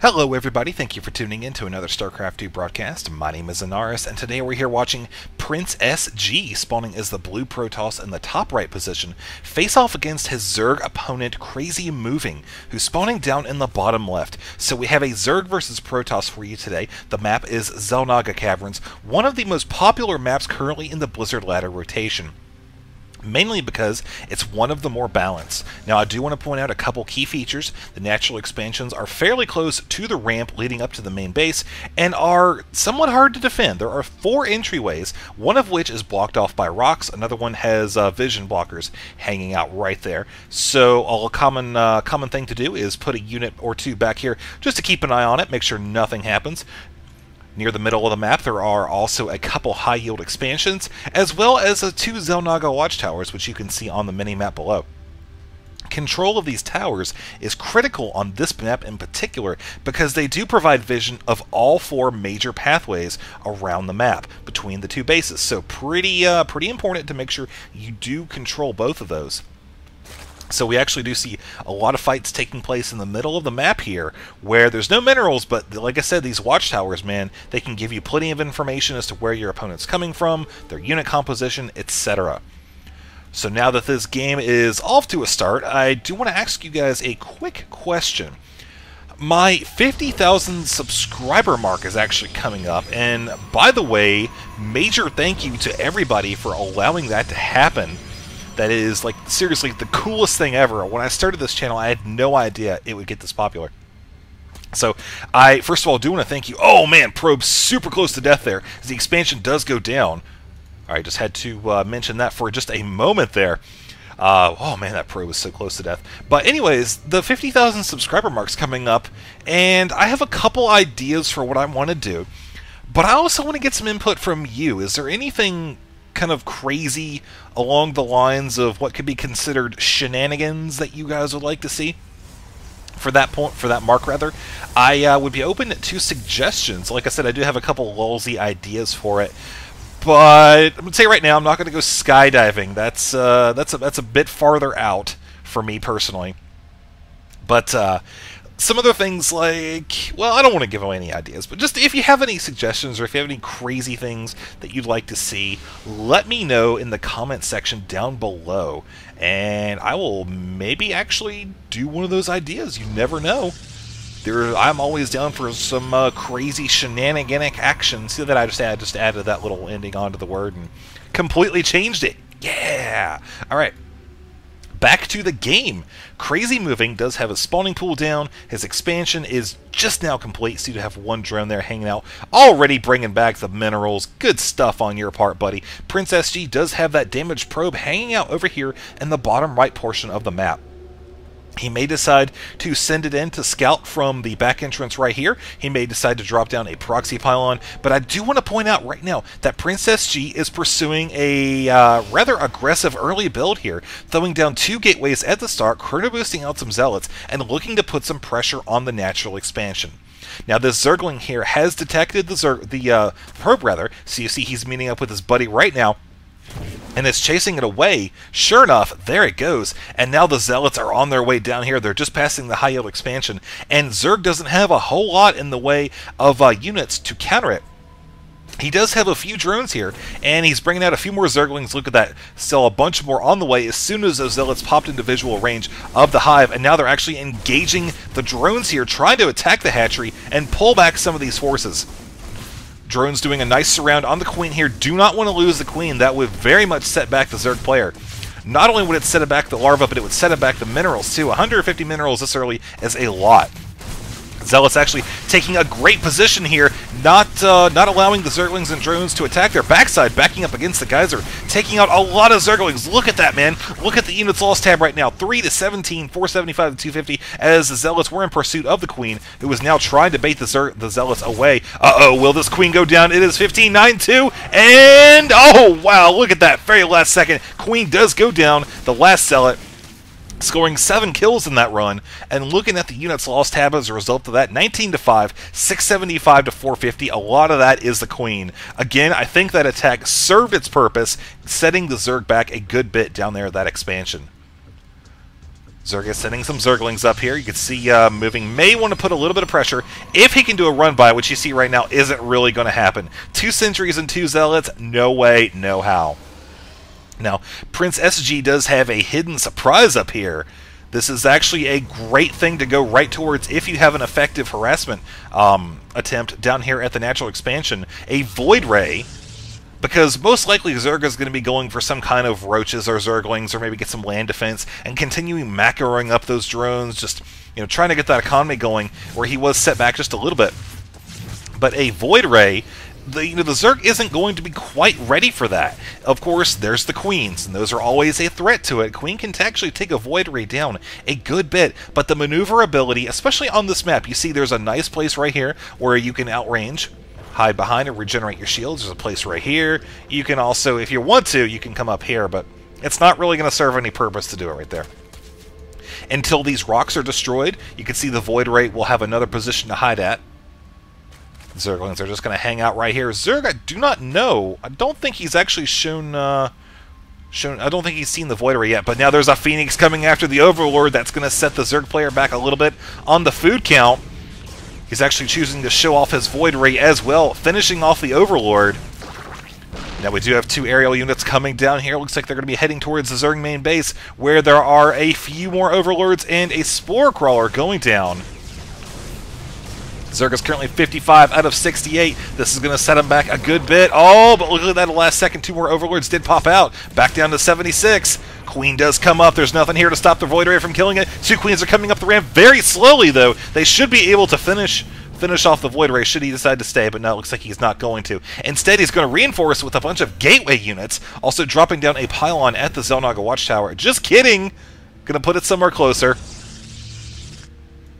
Hello everybody, thank you for tuning in to another Starcraft 2 broadcast. My name is Anaris, and today we're here watching PrinceSG spawning as the blue Protoss in the top right position, face off against his Zerg opponent CrazymoviNG, who's spawning down in the bottom left. So we have a Zerg versus Protoss for you today. The map is xel'naga Caverns, one of the most popular maps currently in the Blizzard ladder rotation, mainly because it's one of the more balanced. Now, I do want to point out a couple key features. The natural expansions are fairly close to the ramp leading up to the main base and are somewhat hard to defend. There are 4 entryways, one of which is blocked off by rocks, another one has vision blockers hanging out right there. So a common thing to do is put a unit or two back here just to keep an eye on it, make sure nothing happens. Near the middle of the map, there are also a couple high-yield expansions, as well as 2 xel'naga watchtowers, which you can see on the mini-map below. Control of these towers is critical on this map in particular because they do provide vision of all 4 major pathways around the map between the 2 bases. So pretty important to make sure you do control both of those. So we actually do see a lot of fights taking place in the middle of the map here, where there's no minerals, but like I said, these watchtowers, man, they can give you plenty of information as to where your opponent's coming from, their unit composition, etc. So now that this game is off to a start, I do want to ask you guys a quick question. My 50,000 subscriber mark is actually coming up, and by the way, major thank you to everybody for allowing that to happen. That is, like, seriously, the coolest thing ever. When I started this channel, I had no idea it would get this popular. So, I, first of all, do want to thank you. Oh, man, Probe's super close to death there, as the expansion does go down. Alright, just had to mention that for just a moment there. Oh, man, that Probe was so close to death. But anyways, the 50,000 subscriber mark's coming up, and I have a couple ideas for what I want to do. But I also want to get some input from you. Is there anything kind of crazy along the lines of what could be considered shenanigans that you guys would like to see for that point, for that mark rather? I would be open to suggestions. Like I said, I do have a couple lulzy ideas for it, but I'm gonna say right now I'm not going to go skydiving. That's a bit farther out for me personally. But some other things like, well, I don't want to give away any ideas, but just if you have any suggestions or if you have any crazy things that you'd like to see, let me know in the comment section down below, and I will maybe actually do one of those ideas. You never know. I'm always down for some crazy shenaniganic action. See that I just added that little ending onto the word and completely changed it. Yeah! Alright. Back to the game. CrazymoviNG does have a spawning pool down. His expansion is just now complete, so you have 1 drone there hanging out, already bringing back the minerals. Good stuff on your part, buddy. PrinceSG does have that damaged probe hanging out over here in the bottom right portion of the map. He may decide to send it in to scout from the back entrance right here. He may decide to drop down a proxy pylon. But I do want to point out right now that PrinceSG is pursuing a rather aggressive early build here, throwing down 2 gateways at the start, chrono boosting out some zealots, and looking to put some pressure on the natural expansion. Now, this Zergling here has detected the probe, rather, so you see he's meeting up with his buddy right now, and it's chasing it away. Sure enough, there it goes. And now the Zealots are on their way down here. They're just passing the high-yield expansion. And Zerg doesn't have a whole lot in the way of units to counter it. He does have a few drones here, and he's bringing out a few more Zerglings. Look at that. Still a bunch more on the way as soon as those Zealots popped into visual range of the hive. And now they're actually engaging the drones here, trying to attack the hatchery and pull back some of these forces. Drones doing a nice surround on the Queen here. Do not want to lose the Queen. That would very much set back the Zerg player. Not only would it set back the larva, but it would set back the minerals too. 150 minerals this early is a lot. Zealots actually taking a great position here, not allowing the Zerglings and drones to attack their backside, backing up against the geyser, taking out a lot of Zerglings. Look at that, man. Look at the units lost tab right now. 3 to 17, 475 to 250, as the Zealots were in pursuit of the Queen, who was now trying to bait the Zealots away. Uh-oh, will this Queen go down? It is 15-9-2, and oh, wow, look at that. Very last second, Queen does go down. The last Zealot scoring 7 kills in that run, and looking at the units lost tab as a result of that, 19 to 5, 675 to 450. A lot of that is the Queen. Again, I think that attack served its purpose, setting the Zerg back a good bit down there at that expansion. Zerg is sending some Zerglings up here. You can see moving may want to put a little bit of pressure. If he can do a run-by, which you see right now isn't really going to happen. 2 Sentries and 2 Zealots, no way, no how. Now, PrinceSG does have a hidden surprise up here. This is actually a great thing to go right towards if you have an effective harassment attempt down here at the natural expansion. A Void Ray, because most likely Zerg is going to be going for some kind of roaches or Zerglings, or maybe get some land defense, and continuing macroing up those drones, just trying to get that economy going, where he was set back just a little bit. But a Void Ray, the Zerg isn't going to be quite ready for that. Of course, there's the Queens, and those are always a threat to it. Queen can actually take a Void Ray down a good bit, but the maneuverability, especially on this map, you see there's a nice place right here where you can outrange, hide behind and regenerate your shields. There's a place right here. You can also, if you want to, you can come up here, but it's not really going to serve any purpose to do it right there. Until these rocks are destroyed, you can see the Void Ray will have another position to hide at. Zerglings are just going to hang out right here. Zerg, I do not know. I don't think he's actually shown. I don't think he's seen the Void Ray yet, but now there's a Phoenix coming after the Overlord. That's going to set the Zerg player back a little bit on the food count. He's actually choosing to show off his Void Ray as well, finishing off the Overlord. Now we do have 2 aerial units coming down here. Looks like they're going to be heading towards the Zerg main base, where there are a few more Overlords and a Spore Crawler going down. Zerg is currently 55 out of 68. This is going to set him back a good bit. Oh, but look at that, at the last second, 2 more Overlords did pop out. Back down to 76. Queen does come up. There's nothing here to stop the Void Ray from killing it. 2 Queens are coming up the ramp very slowly, though. They should be able to finish off the Void Ray should he decide to stay, but no, it looks like he's not going to. Instead, he's going to reinforce with a bunch of gateway units, also dropping down a pylon at the xel'naga watchtower. Just kidding! Going to put it somewhere closer.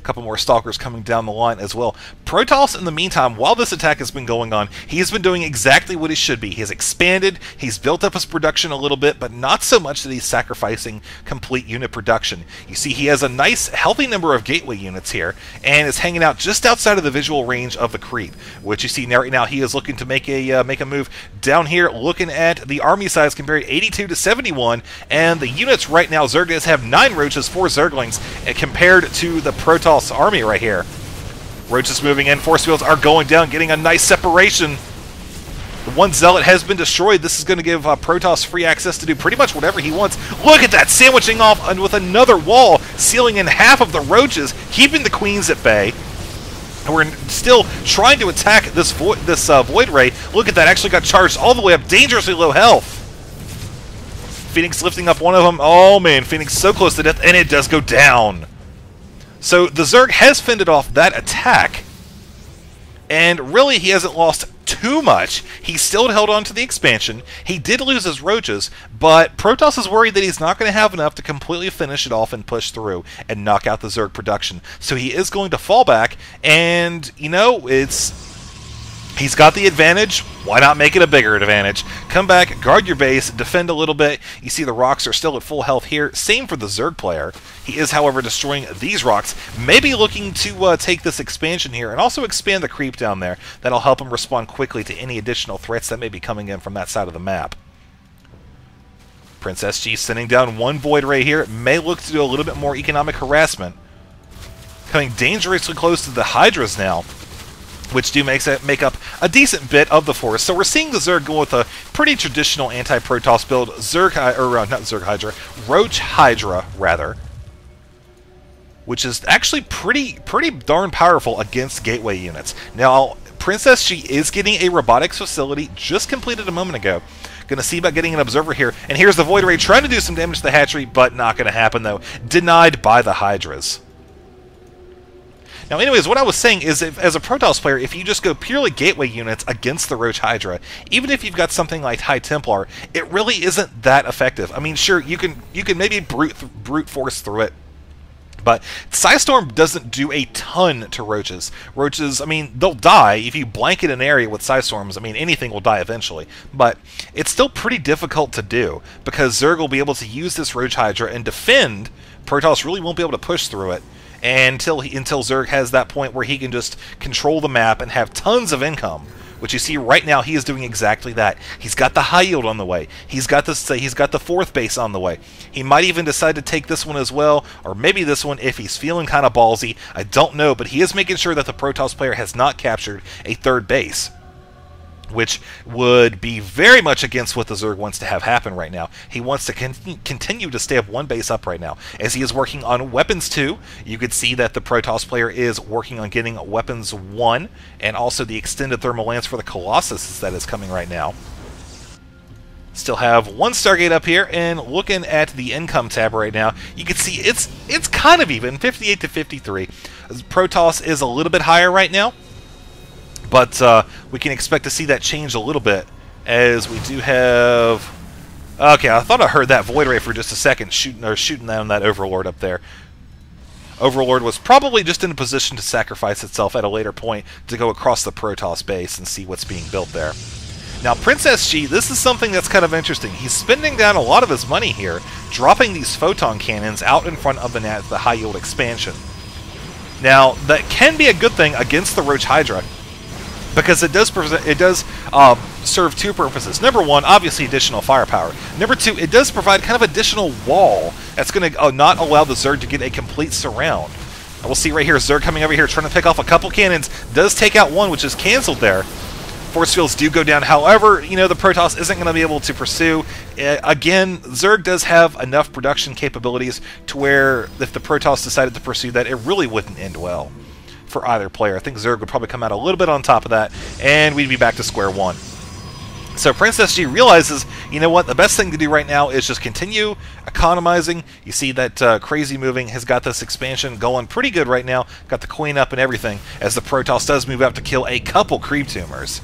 Couple more Stalkers coming down the line as well. Protoss, in the meantime, while this attack has been going on, he's been doing exactly what he should be. He's expanded, he's built up his production a little bit, but not so much that he's sacrificing complete unit production. You see, he has a nice, healthy number of gateway units here, and is hanging out just outside of the visual range of the creep, which you see right now he is looking to make a move down here, looking at the army size compared 82 to 71, and the units right now, Zerg have 9 roaches, 4 Zerglings, compared to the Protoss army right here. Roaches moving in, force fields are going down, getting a nice separation. The 1 Zealot has been destroyed. This is going to give Protoss free access to do pretty much whatever he wants. Look at that, sandwiching off with another wall, sealing in half of the roaches, keeping the Queens at bay. And we're still trying to attack this Void Ray. Look at that, actually got charged all the way up, dangerously low health. Phoenix lifting up one of them. Oh man, Phoenix so close to death, and it does go down. So the Zerg has fended off that attack, and really he hasn't lost too much. He still held on to the expansion. He did lose his roaches, but Protoss is worried that he's not going to have enough to completely finish it off and push through and knock out the Zerg production. So he is going to fall back, and, he's got the advantage. Why not make it a bigger advantage? Come back, guard your base, defend a little bit. You see the rocks are still at full health here. Same for the Zerg player. He is, however, destroying these rocks. Maybe looking to take this expansion here and also expand the creep down there. That'll help him respond quickly to any additional threats that may be coming in from that side of the map. PrinceSG sending down 1 Void Ray here. It may look to do a little bit more economic harassment. Coming dangerously close to the Hydras now, which do make up a decent bit of the force. So we're seeing the Zerg go with a pretty traditional anti-Protoss build, Roach Hydra, rather, which is actually pretty darn powerful against gateway units. Now, PrinceSG is getting a robotics facility just completed a moment ago. Going to see about getting an observer here, and here's the Void Ray trying to do some damage to the hatchery, but not going to happen though. Denied by the Hydras. Now, anyways, what I was saying is, as a Protoss player, if you just go purely gateway units against the Roach Hydra, even if you've got something like High Templar, it really isn't that effective. I mean, sure, you can maybe brute force through it, but Psystorm doesn't do a ton to roaches. Roaches, I mean, they'll die if you blanket an area with Psystorms. I mean, anything will die eventually, but it's still pretty difficult to do because Zerg will be able to use this Roach Hydra and defend. Protoss really won't be able to push through it until Zerg has that point where he can just control the map and have tons of income, But you see right now he is doing exactly that. He's got the high yield on the way. He's got the 4th base on the way. He might even decide to take this one as well, or maybe this one if he's feeling kind of ballsy. I don't know, but he is making sure that the Protoss player has not captured a 3rd base, which would be very much against what the Zerg wants to have happen right now. He wants to continue to stay up 1 base up right now. As he is working on Weapons 2, you could see that the Protoss player is working on getting Weapons 1, and also the extended thermal lance for the Colossus that is coming right now. Still have 1 Stargate up here, and looking at the income tab right now, you can see it's kind of even, 58 to 53. Protoss is a little bit higher right now, but we can expect to see that change a little bit, as we do have... Okay, I thought I heard that Void Ray for just a second shooting down that Overlord up there. Overlord was probably just in a position to sacrifice itself at a later point to go across the Protoss base and see what's being built there. Now, PrinceSG, this is something that's kind of interesting. He's spending down a lot of his money here, dropping these photon cannons out in front of the high yield expansion. Now, that can be a good thing against the Roach Hydra, because it does serve 2 purposes. Number 1, obviously additional firepower. Number 2, it does provide kind of additional wall that's going to not allow the Zerg to get a complete surround. And we'll see right here, Zerg coming over here trying to pick off a couple cannons, does take out one, which is canceled there. Force fields do go down. However, you know, the Protoss isn't going to be able to pursue. Again, Zerg does have enough production capabilities to where if the Protoss decided to pursue that, it really wouldn't end well for either player. I think Zerg would probably come out a little bit on top of that, and we'd be back to square one. So PrinceSG realizes, you know what, the best thing to do right now is just continue economizing. You see that CrazymoviNG has got this expansion going pretty good right now, got the Queen up and everything, as the Protoss does move out to kill a couple creep tumors.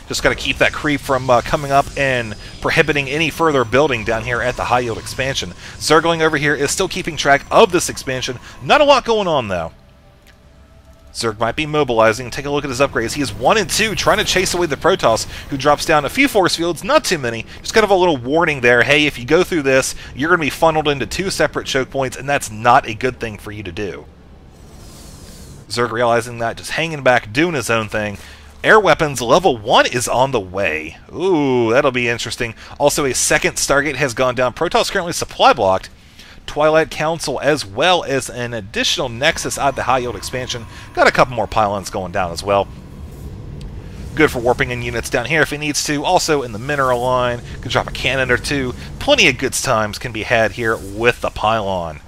Just got to keep that creep from coming up and prohibiting any further building down here at the high yield expansion. Zergling over here is still keeping track of this expansion. Not a lot going on, though. Zerg might be mobilizing. Take a look at his upgrades. He is 1 and 2, trying to chase away the Protoss, who drops down a few force fields, not too many. Just kind of a little warning there. Hey, if you go through this, you're going to be funneled into 2 separate choke points, and that's not a good thing for you to do. Zerg realizing that, just hanging back, doing his own thing. Air weapons level 1 is on the way. Ooh, that'll be interesting. Also, a second Stargate has gone down. Protoss currently supply blocked. Twilight Council, as well as an additional Nexus at the high yield expansion. Got a couple more pylons going down as well. Good for warping in units down here if he needs to. Also in the mineral line, can drop a cannon or 2. Plenty of good times can be had here with the pylon.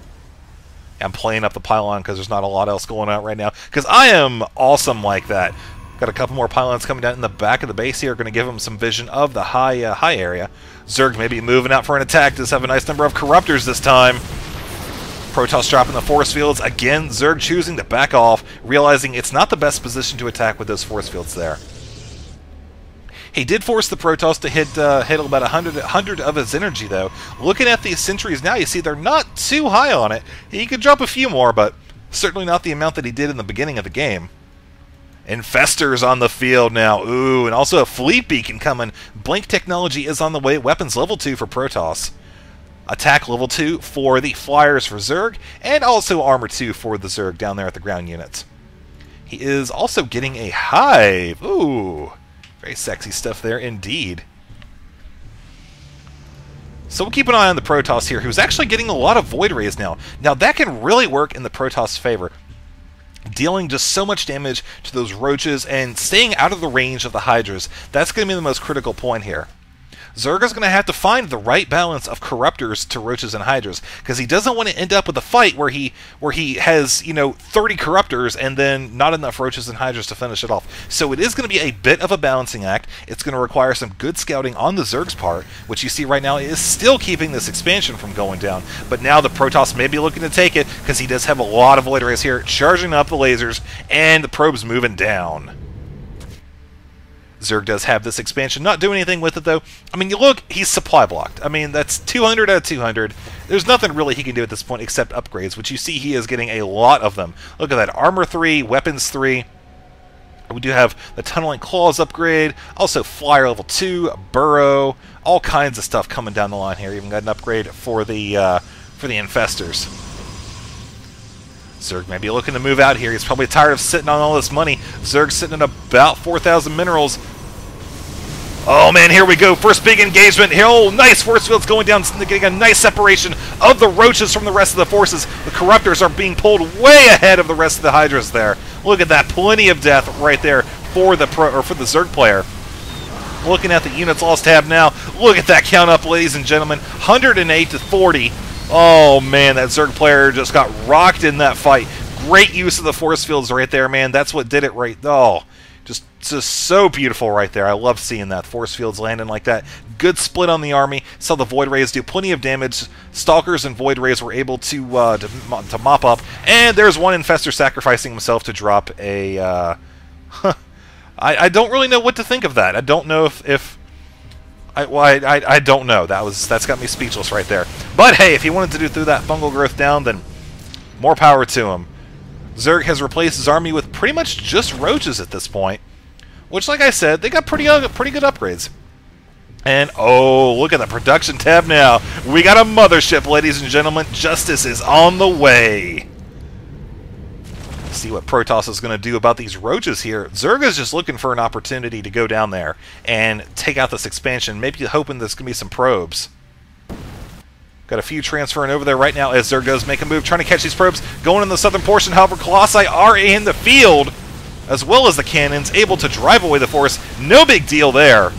I'm playing up the pylon because there's not a lot else going on right now, because I am awesome like that. Got a couple more pylons coming down in the back of the base here. Going to give him some vision of the high area. Zerg maybe moving out for an attack. Does have a nice number of Corruptors this time. Protoss dropping the force fields. Again, Zerg choosing to back off, realizing it's not the best position to attack with those force fields there. He did force the Protoss to hit about 100 of his energy, though. Looking at the sentries now, you see they're not too high on it. He could drop a few more, but certainly not the amount that he did in the beginning of the game. Infestors on the field now. Ooh, and also a fleet beacon coming. Blink technology is on the way. Weapons level 2 for Protoss. Attack level 2 for the Flyers for Zerg, and also armor 2 for the Zerg down there at the ground units. He is also getting a hive. Ooh, very sexy stuff there indeed. So we'll keep an eye on the Protoss here, who's actually getting a lot of Void Rays now. Now that can really work in the Protoss' favor, dealing just so much damage to those roaches and staying out of the range of the Hydras. That's going to be the most critical point here. Zerg is going to have to find the right balance of Corruptors to Roaches and Hydras, because he doesn't want to end up with a fight where he has, you know, 30 Corruptors and then not enough Roaches and Hydras to finish it off. So it is going to be a bit of a balancing act. It's going to require some good scouting on the Zerg's part, which you see right now is still keeping this expansion from going down. But now the Protoss may be looking to take it, because he does have a lot of Void Rays here, charging up the lasers, and the probe's moving down. Zerg does have this expansion. Not doing anything with it, though. I mean, you look, he's supply blocked. I mean, that's 200 out of 200. There's nothing really he can do at this point except upgrades, which you see he is getting a lot of them. Look at that. Armor 3, Weapons 3. We do have the Tunneling Claws upgrade. Also, Flyer level 2, Burrow. All kinds of stuff coming down the line here. Even got an upgrade for the Infestors. Zerg may be looking to move out here. He's probably tired of sitting on all this money. Zerg's sitting at about 4,000 minerals. Oh man, here we go. First big engagement. Oh, nice force fields going down, getting a nice separation of the roaches from the rest of the forces. The Corruptors are being pulled way ahead of the rest of the Hydras there. Look at that, plenty of death right there for the Zerg player. Looking at the units lost tab now. Look at that count up, ladies and gentlemen. 108 to 40. Oh man, that Zerg player just got rocked in that fight. Great use of the force fields right there, man. That's what did it right. Oh. Just so beautiful right there. I love seeing that. Force fields landing like that. Good split on the army. Saw the Void Rays do plenty of damage. Stalkers and Void Rays were able to mop up. And there's one Infestor sacrificing himself to drop a... I don't really know what to think of that. I don't know if I don't know. That's got me speechless right there. But hey, if he wanted to throw that fungal growth down, then more power to him. Zerg has replaced his army with pretty much just roaches at this point. Which, like I said, they got pretty good upgrades. And, oh, look at the production tab now. We got a mothership, ladies and gentlemen. Justice is on the way. Let's see what Protoss is going to do about these roaches here. Zerg is just looking for an opportunity to go down there and take out this expansion. Maybe hoping there's going to be some probes. Got a few transferring over there right now as Zerg does make a move, trying to catch these probes. Going in the southern portion, however, Colossi are in the field, as well as the cannons, able to drive away the force. No big deal there.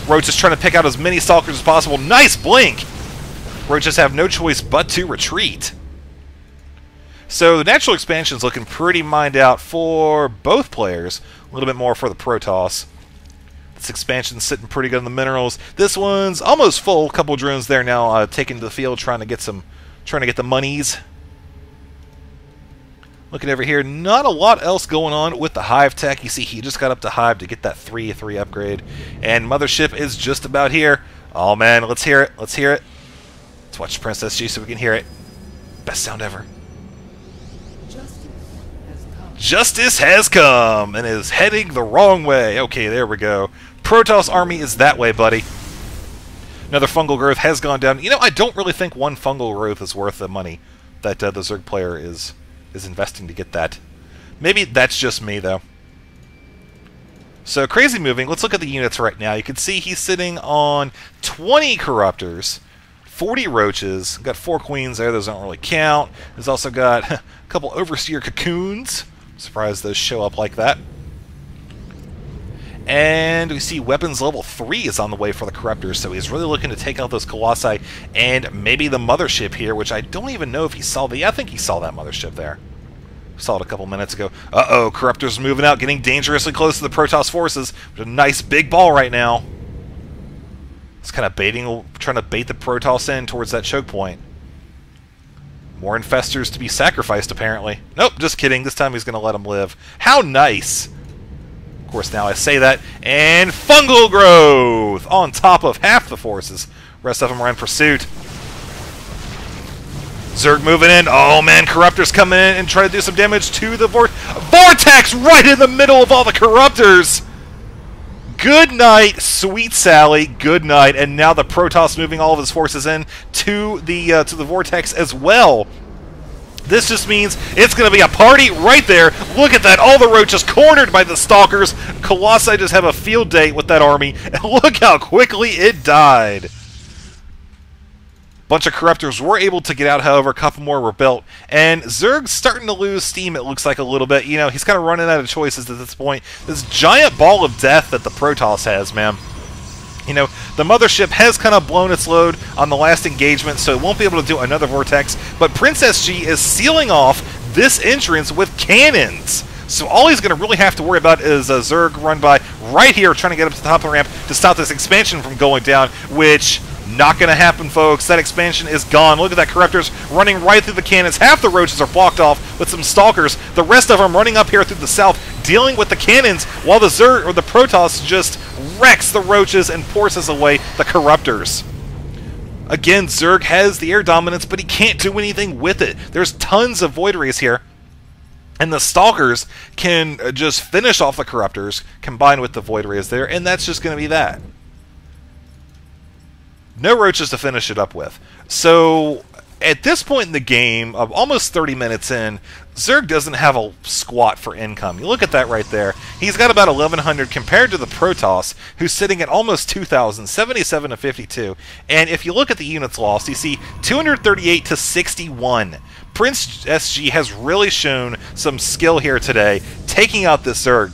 Roach is trying to pick out as many Stalkers as possible. Nice blink! Roaches have no choice but to retreat. So the natural expansion is looking pretty mined out for both players. A little bit more for the Protoss. This expansion's sitting pretty good on the minerals. This one's almost full. A couple drones there now taking to the field, trying to get the monies. Looking over here, not a lot else going on with the Hive tech. You see, he just got up to Hive to get that 3/3 upgrade. And Mothership is just about here. Oh man, let's hear it. Let's hear it. Let's watch PrinceSG so we can hear it. Best sound ever. Justice has come and is heading the wrong way. Okay, there we go. Protoss army is that way, buddy. Another fungal growth has gone down. You know, I don't really think one fungal growth is worth the money that the Zerg player is investing to get that. Maybe that's just me, though. So, CrazymoviNG, let's look at the units right now. You can see he's sitting on 20 Corruptors, 40 Roaches, got 4 Queens there, those don't really count. He's also got a couple Overseer Cocoons. I'm surprised those show up like that. And we see weapons level 3 is on the way for the Corruptors, so he's really looking to take out those Colossi and maybe the Mothership here, which I don't even know if he saw the... Yeah, I think he saw that Mothership there. Saw it a couple minutes ago. Uh-oh, Corruptors moving out, getting dangerously close to the Protoss forces. With a nice big ball right now. It's kind of trying to bait the Protoss in towards that choke point. More Infestors to be sacrificed, apparently. Nope, just kidding. This time he's going to let them live. How nice! Of course, now I say that. And fungal growth on top of half the forces. Rest of them are in pursuit. Zerg moving in. Oh man, Corruptors coming in and try to do some damage to the Vortex right in the middle of all the Corruptors. Good night, Sweet Sally. Good night. And now the Protoss moving all of his forces in to the Vortex as well. This just means it's going to be a party right there. Look at that. All the roaches cornered by the Stalkers. Colossi just have a field day with that army. And look how quickly it died. Bunch of Corruptors were able to get out, however, a couple more were built. And Zerg's starting to lose steam, it looks like, a little bit. You know, he's kind of running out of choices at this point. This giant ball of death that the Protoss has, man. You know, the Mothership has kind of blown its load on the last engagement, so it won't be able to do another Vortex. But PrinceSG is sealing off this entrance with cannons. So all he's going to really have to worry about is a Zerg run by right here, trying to get up to the top of the ramp to stop this expansion from going down, which... not going to happen, folks. That expansion is gone. Look at that. Corruptors running right through the cannons. Half the roaches are blocked off with some Stalkers. The rest of them running up here through the south, dealing with the cannons, while the Zerg, or the Protoss, just wrecks the roaches and forces away the Corruptors. Again, Zerg has the air dominance, but he can't do anything with it. There's tons of Void Rays here. And the Stalkers can just finish off the Corruptors, combined with the Void Rays there, and that's just going to be that. No roaches to finish it up with. So, at this point in the game, almost 30 minutes in, Zerg doesn't have a squat for income. You look at that right there. He's got about 1,100 compared to the Protoss, who's sitting at almost 2,000, 77 to 52. And if you look at the units lost, you see 238 to 61. PrinceSG has really shown some skill here today, taking out this Zerg.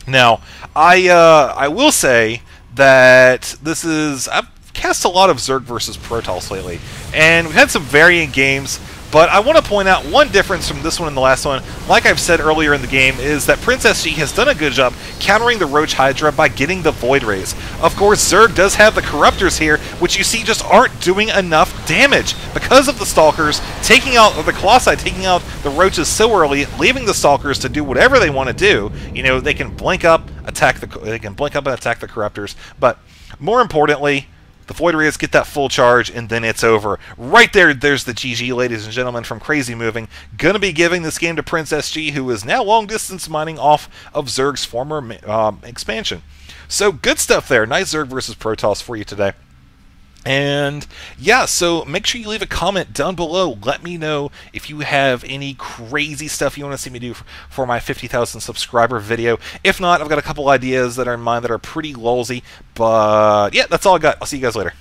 Now, I will say that I've cast a lot of Zerg versus Protoss lately, and we've had some varying games, but I want to point out one difference from this one and the last one. Like I've said earlier in the game, is that PrinceSG has done a good job countering the Roach Hydra by getting the Void Rays. Of course, Zerg does have the Corruptors here, which you see just aren't doing enough damage because of the Stalkers taking out, or the Colossi taking out the Roaches so early, leaving the Stalkers to do whatever they want to do. You know, they can blink up, and attack the Corruptors, but more importantly, the Void Rays get that full charge, and then it's over. Right there's the GG, ladies and gentlemen, from CrazymoviNG. Gonna be giving this game to PrinceSG, who is now long-distance mining off of Zerg's former expansion. So, good stuff there. Nice Zerg versus Protoss for you today. And yeah, so make sure you leave a comment down below. Let me know if you have any crazy stuff you want to see me do for my 50,000 subscriber video. If not, I've got a couple ideas that are in mind that are pretty lolsy. But yeah, that's all I got. I'll see you guys later.